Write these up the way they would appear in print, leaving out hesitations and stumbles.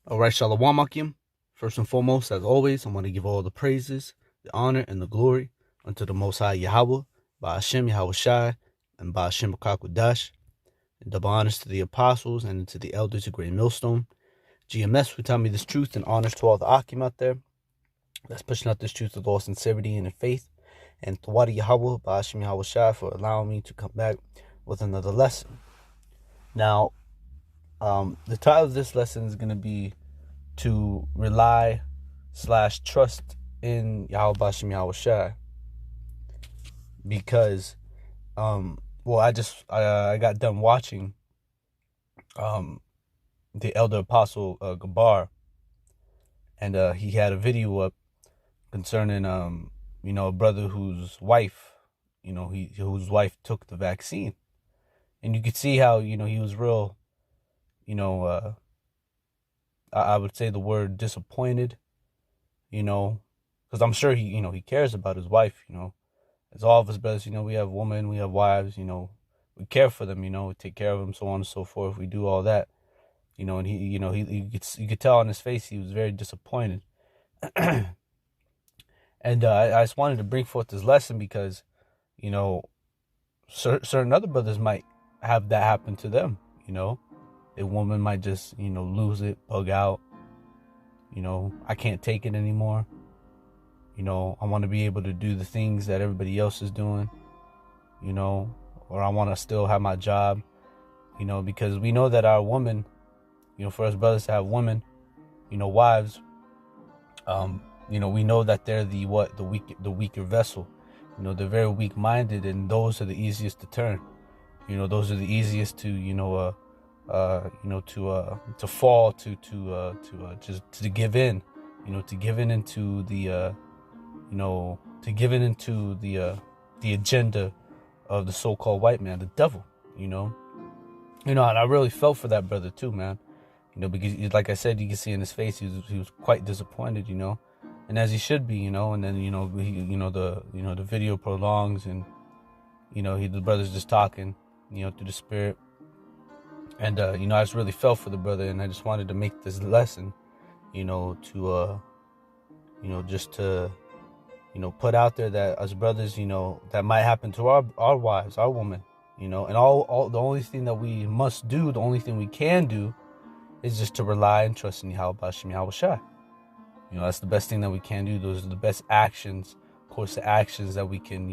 Alright, Shalom Akim. First and foremost, as always, I want to give all the praises, the honor, and the glory unto the Most High Yahawah, by Hashem YAHAWASHI, and by Hashem Dash, and double honors to the apostles and to the elders of Great Millstone. GMS, who tell me this truth, and honors to all the Akim out there that's pushing out this truth with all sincerity and in faith. And Tawadi Yahawah, by Hashem YAHAWASHI, for allowing me to come back with another lesson. Now, the title of this lesson is going to be to rely / trust in Yahweh Shem Yahawashi, because I got done watching the elder apostle Gabar, and he had a video up concerning a brother whose wife took the vaccine, and you could see how he was real, I would say the word disappointed, because I'm sure he cares about his wife, as all of us brothers, we have women, we have wives, we care for them, we take care of them, so on and so forth. We do all that, and you could tell on his face he was very disappointed. And I just wanted to bring forth this lesson because, certain other brothers might have that happen to them, A woman might just, lose it, bug out. I can't take it anymore. I want to be able to do the things that everybody else is doing, or I want to still have my job, because we know that our woman, for us brothers to have women, wives, we know that they're the weaker vessel. They're very weak-minded, and those are the easiest to turn. Those are the easiest to, to fall, to give in, to give in into the, to give in into the agenda of the so-called white man, the devil, and I really felt for that brother too, man, because like I said, you can see in his face, he was quite disappointed, and as he should be, and then, the video prolongs, and, the brother's just talking, through the spirit. And, I just really felt for the brother, and I just wanted to make this lesson, to, just to, put out there that as brothers, that might happen to our wives, our women, and all the only thing that we must do, the only thing we can do is just to rely and trust in Yahweh Shem Yahawashi. That's the best thing that we can do. Those are the best actions, course of actions that we can,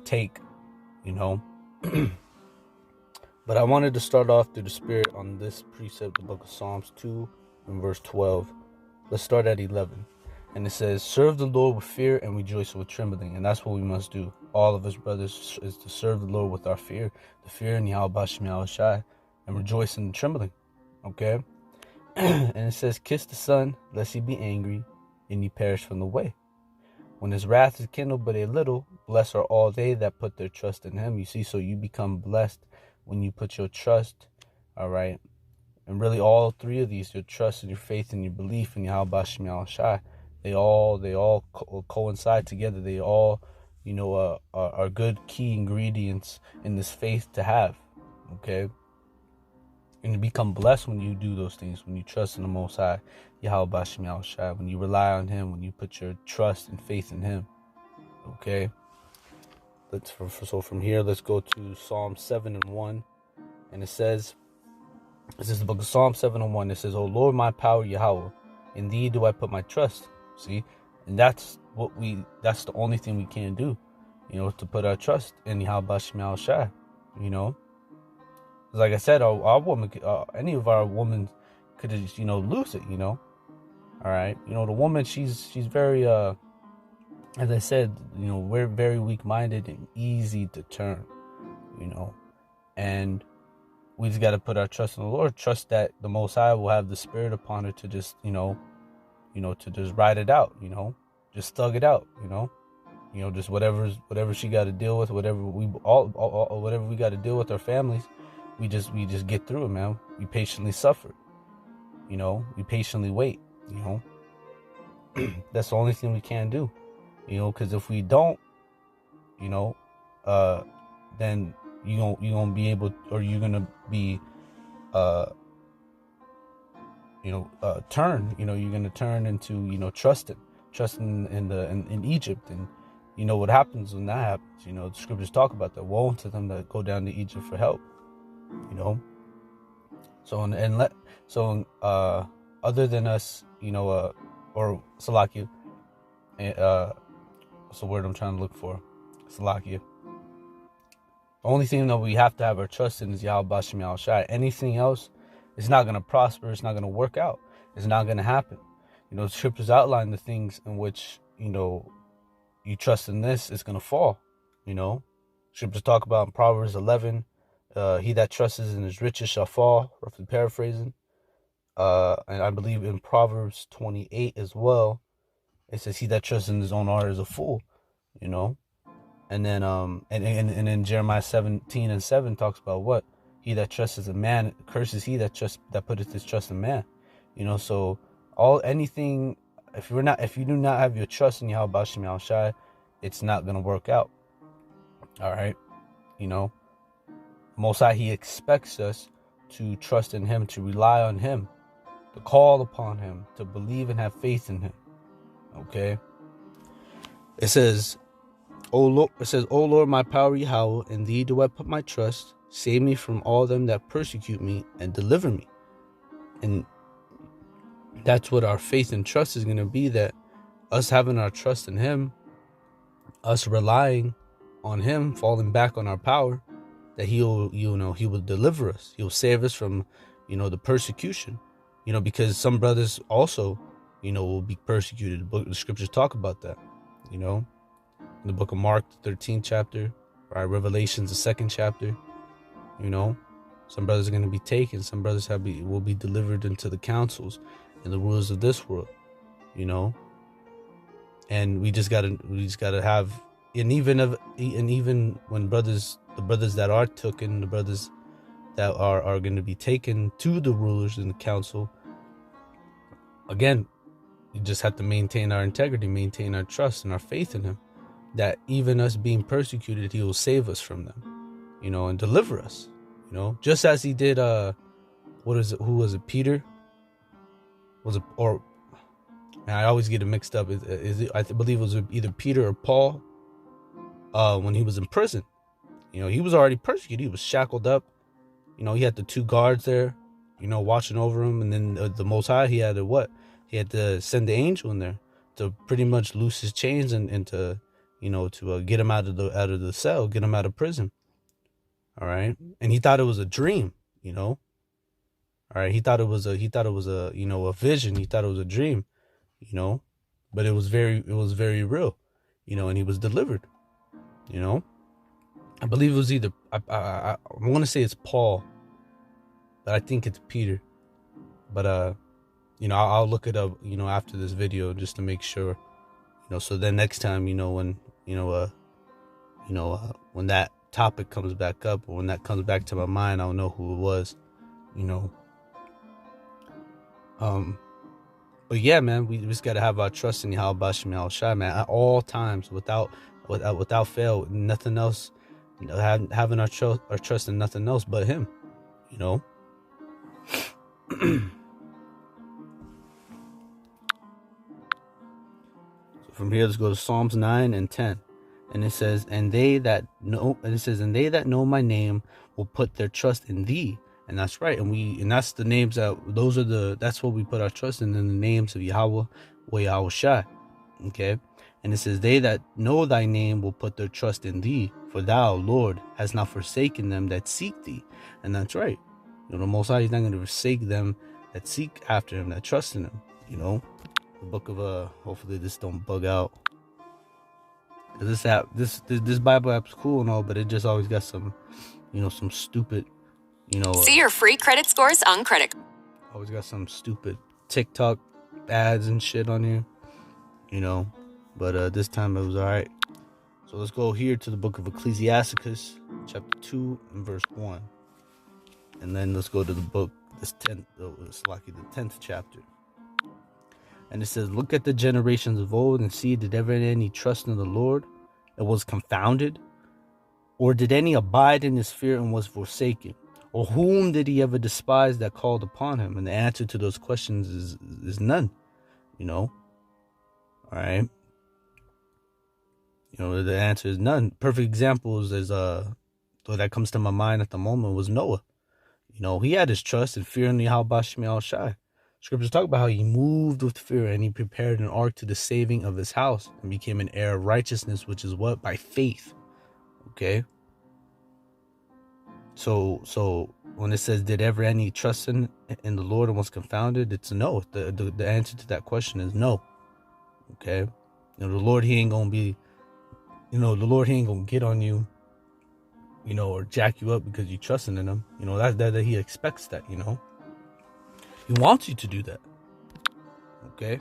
take, But I wanted to start off through the spirit on this precept, the book of Psalms 2 and verse 12. Let's start at 11. And it says, serve the Lord with fear and rejoice with trembling. And that's what we must do. All of us brothers is to serve the Lord with our fear, the fear in Yahweh Shem Yahawashi, and rejoice in the trembling. Okay? And it says, kiss the Son, lest he be angry, and ye perish from the way. When his wrath is kindled but a little, blessed are all they that put their trust in him. You see, so you become blessed when you put your trust, all right? And really all three of these, your trust and your faith and your belief in Yahweh Shem Yahawashi, they all coincide together. They all, are good key ingredients in this faith to have, okay? And you become blessed when you do those things, when you trust in the Most High, Yahweh Shem Yahawashi, when you rely on him, when you put your trust and faith in him, okay? So from here, let's go to Psalm 7 and 1. And it says, this is the book of Psalm 7 and 1. It says, O Lord, my power, Yahweh, in thee do I put my trust. See? And that's the only thing we can do, to put our trust in Yahweh Shem Yahawashi, Like I said, our woman, any of our women could just, lose it, all right? The woman, she's very, as I said, we're very weak-minded and easy to turn, and we just got to put our trust in the Lord, trust that the Most High will have the Spirit upon her to just, to just ride it out, just thug it out, just whatever she got to deal with, whatever we got to deal with our families, we just get through it, man. We patiently suffer, we patiently wait, that's the only thing we can do. Because if we don't, then you're gonna be turn. You're gonna turn into trusting in Egypt, and what happens when that happens. The scriptures talk about that. Woe unto them that go down to Egypt for help. Other than us, or Salakia, what's the word I'm trying to look for? Salakia. The only thing that we have to have our trust in is YAHAWASHI. Anything else is not going to prosper. It's not going to work out. It's not going to happen. The scriptures outline the things in which, you trust in this, it's going to fall. Scriptures talk about in Proverbs 11, he that trusts in his riches shall fall, roughly paraphrasing. And I believe in Proverbs 28 as well, it says he that trusts in his own heart is a fool, And then and in Jeremiah 17:7 talks about what? He that trusts in man curses he that putteth his trust in man. So anything, if you do not have your trust in YAHAWASHI, it's not gonna work out. All right. Most High, he expects us to trust in him, to rely on him, to call upon him, to believe and have faith in him. Okay. It says, O Lord, my power, Yahweh, in thee do I put my trust. Save me from all them that persecute me and deliver me. And that's what our faith and trust is going to be, that us having our trust in him, us relying on him, falling back on our power, that he will deliver us. He'll save us from, the persecution, because some brothers also, will be persecuted. The scriptures talk about that, in the book of Mark, the 13th chapter, right? Revelations, the 2nd chapter, some brothers are going to be taken. Some brothers will be delivered into the councils and the rulers of this world, and we just gotta have, and even when the brothers that are taken, the brothers that are going to be taken to the rulers in the council, again, we just have to maintain our integrity, maintain our trust and our faith in him, that even us being persecuted, he will save us from them, and deliver us, just as he did, who was it, Peter? I always get it mixed up. I believe it was either Peter or Paul, when he was in prison. He was already persecuted. He was shackled up. He had the 2 guards there, watching over him. And then the Most High, he had to send the angel in there to pretty much loose his chains and to, to get him out of the cell, get him out of prison. All right. And he thought it was a dream, All right. He thought it was a a vision. He thought it was a dream, but it was very real, and he was delivered, I believe it was either, I want to say it's Paul, but I think it's Peter. But, I'll look it up, after this video, just to make sure, so then next time, when, when that topic comes back up, or when that comes back to my mind, I'll know who it was, But yeah, man, we just got to have our trust in YAHAWASHI, man, at all times, without fail, nothing else. Having our trust in nothing else but him, So from here, let's go to Psalms 9 and 10. And it says, and they that know my name will put their trust in thee. And that's right. And that's the names that's what we put our trust in the names of Yahweh or YAHAWASHI. Okay. And it says, they that know thy name will put their trust in thee, for thou, Lord, hast not forsaken them that seek thee. And that's right. The Most High is not going to forsake them that seek after him, that trust in him. The book of, hopefully this don't bug out. This Bible app's cool and all, but it just always got some, some stupid, See your free credit scores on credit. Always got some stupid TikTok ads and shit on here, But this time it was all right. So let's go here to the book of Ecclesiasticus, chapter 2 and verse 1. And then let's go to the book, the 10th chapter. And it says, look at the generations of old and see, did ever any trust in the Lord and was confounded? Or did any abide in his fear and was forsaken? Or whom did he ever despise that called upon him? And the answer to those questions is none, you know. All right. You know, the answer is none. Perfect examples is that comes to my mind at the moment was Noah. You know, he had his trust and fear in the YAHAWASHI. Scriptures talk about how he moved with fear and he prepared an ark to the saving of his house and became an heir of righteousness, which is what? By faith. Okay. So when it says, did ever any trust in the Lord and was confounded? It's no. The answer to that question is no. Okay. You know, the Lord, he ain't gonna be, you know, the Lord, he ain't gonna get on you, you know, or jack you up because you trusting in him. You know, that he expects that, you know. He wants you to do that. Okay.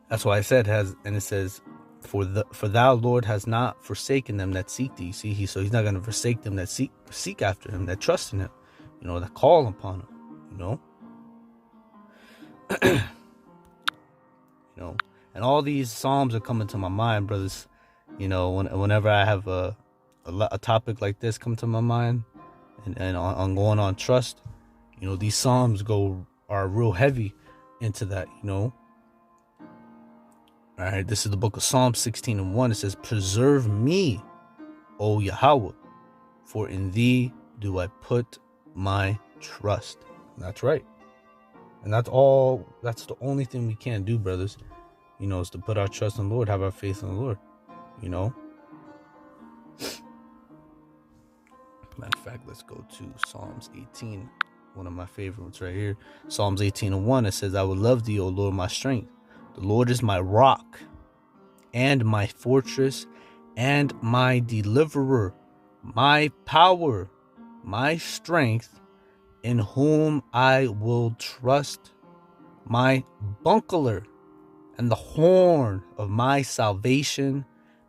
That's why I said it says, for thou, Lord, has not forsaken them that seek thee. See, so he's not going to forsake them that seek after him, that trust in him, you know, that call upon him, you know. You know, and all these psalms are coming to my mind, brothers. You know, whenever I have a topic like this come to my mind, and on going on trust, you know, these psalms are real heavy into that, you know. All right, this is the book of Psalms 16:1. It says, preserve me, O Yahawah, for in thee do I put my trust. And that's right. And that's the only thing we can do, brothers, you know, is to put our trust in the Lord, have our faith in the Lord, you know. Matter of fact, let's go to Psalms 18, one of my favorites right here. Psalms 18:1, it says, I will love thee, O Lord, my strength. The Lord is my rock and my fortress and my deliverer, my power, my strength, in whom I will trust, my buckler and the horn of my salvation,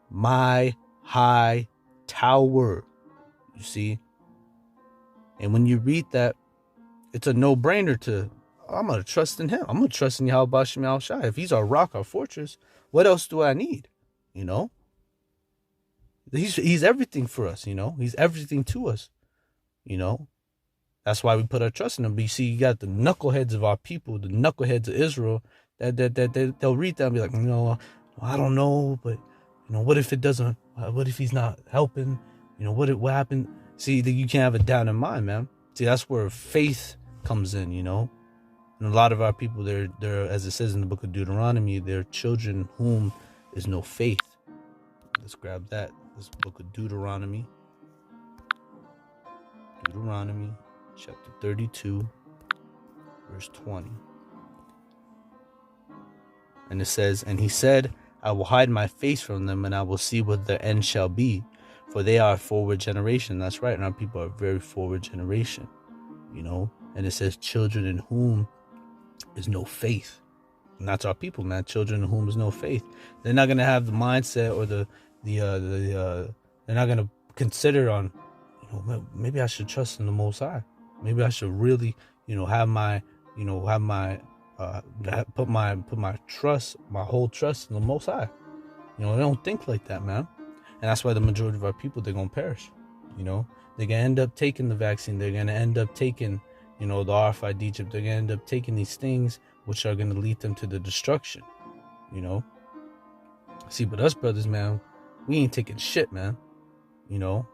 my high tower. You see? And when you read that, it's a no-brainer to, I'm going to trust in him. I'm going to trust in YAHAWASHI. If he's our rock, our fortress, what else do I need? You know? He's everything for us, you know? He's everything to us, you know? That's why we put our trust in him. But you see, you got the knuckleheads of our people, the knuckleheads of Israel, that they'll read that and be like, you know, I don't know, but, you know, what if it doesn't, what if he's not helping? You know, what happened? See, you can't have a doubt in mind, man. See, that's where faith comes in, you know? And a lot of our people, they're as it says in the book of Deuteronomy, they're children whom is no faith. Let's grab that. This book of Deuteronomy. Deuteronomy chapter 32, verse 20. And it says, and he said, I will hide my face from them, and I will see what their end shall be. For they are a forward generation. That's right. And our people are a very forward generation, you know. And it says, children in whom is no faith. And that's our people, man. Children in whom is no faith. They're not going to have the mindset or they're not going to consider on, you know, maybe I should trust in the Most High. Maybe I should really, you know, put my trust, my whole trust in the Most High. You know, they don't think like that, man. And that's why the majority of our people, they're going to perish. You know, they're going to end up taking the vaccine. They're going to end up taking, you know, the RFID chip. They're going to end up taking these things which are going to lead them to the destruction, you know. See, but us brothers, man, we ain't taking shit, man. You know,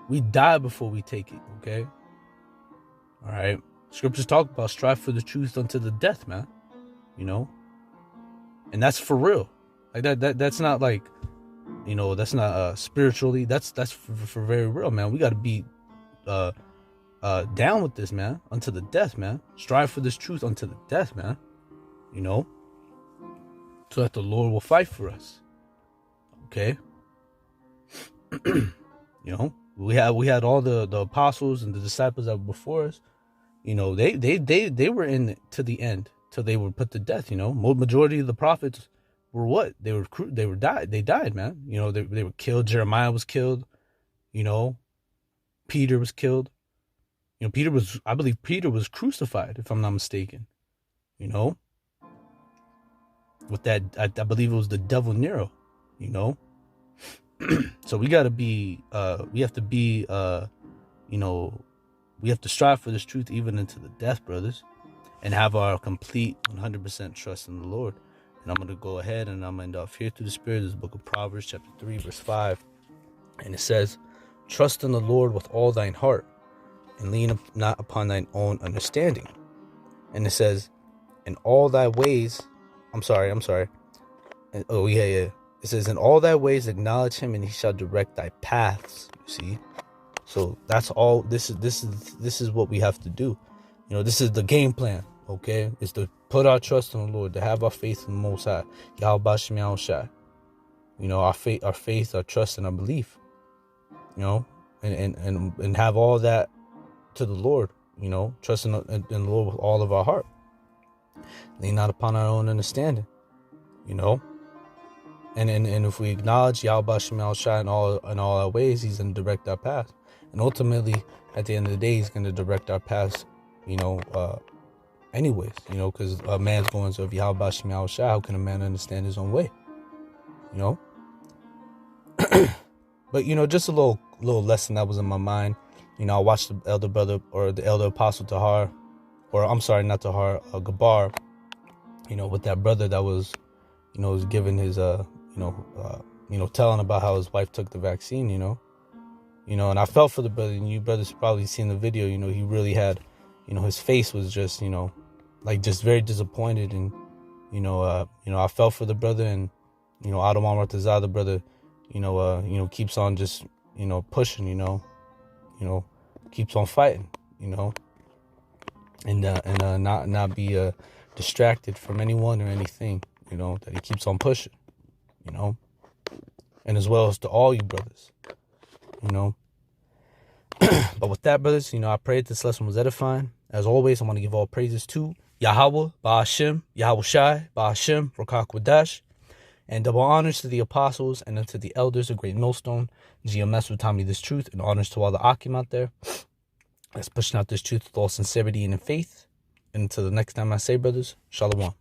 we die before we take it, okay? All right. Scriptures talk about strive for the truth unto the death, man. You know, and that's for real. Like that's not like, you know, that's not spiritually. That's for very real, man. We got to be down with this, man, unto the death, man. Strive for this truth unto the death, man. You know, so that the Lord will fight for us. Okay. You know, we had all the apostles and the disciples that were before us. You know, they were in to the end till they were put to death. You know, majority of the prophets were what? They died, man. You know, they were killed. Jeremiah was killed. You know, Peter was killed. You know, I believe Peter was crucified, if I'm not mistaken. You know, with that, I believe it was the devil Nero. You know, so we have to be, we have to strive for this truth even into the death, brothers, and have our complete 100% trust in the Lord. And I'm going to go ahead and I'm going to end off here through the Spirit. This is the book of Proverbs, chapter 3, verse 5. And it says, trust in the Lord with all thine heart, and lean not upon thine own understanding. And it says, in all thy ways, I'm sorry. It says, in all thy ways acknowledge him, and he shall direct thy paths. You see? So that's all. This is what we have to do. This is the game plan. Okay, is to put our trust in the Lord, to have our faith in the Most High, YAHAWASHI. Our faith, our trust, and our belief. And have all that to the Lord. Trust in the Lord with all of our heart. Lean not upon our own understanding. And if we acknowledge YAHAWASHI in all our ways, he's going to direct our path. And ultimately, at the end of the day, he's going to direct our paths, anyways, because a man's going to YAHAWASHI, how can a man understand his own way? But, just a little lesson that was in my mind. I watched the elder brother, or the elder apostle Tahar, or I'm sorry, not Tahar, Gabar, with that brother that was, was giving his, telling about how his wife took the vaccine, and I felt for the brother, and you brothers probably seen the video, he really had, his face was just, just very disappointed, and, I felt for the brother, and, Adawan Ratazah, the brother, keeps on just, pushing, keeps on fighting, and not be distracted from anyone or anything, that he keeps on pushing, and as well as to all you brothers, But with that, brothers, I pray that this lesson was edifying. As always, I want to give all praises to Yahawah, Ba'ashem, Yahawashi, Ba'ashem, Rakak Wadash, and double honors to the apostles and unto the elders of Great Millstone, GMS who taught me this truth, and honors to all the Akim out there that's pushing out this truth with all sincerity and in faith. And until the next time I say, brothers, Shalom.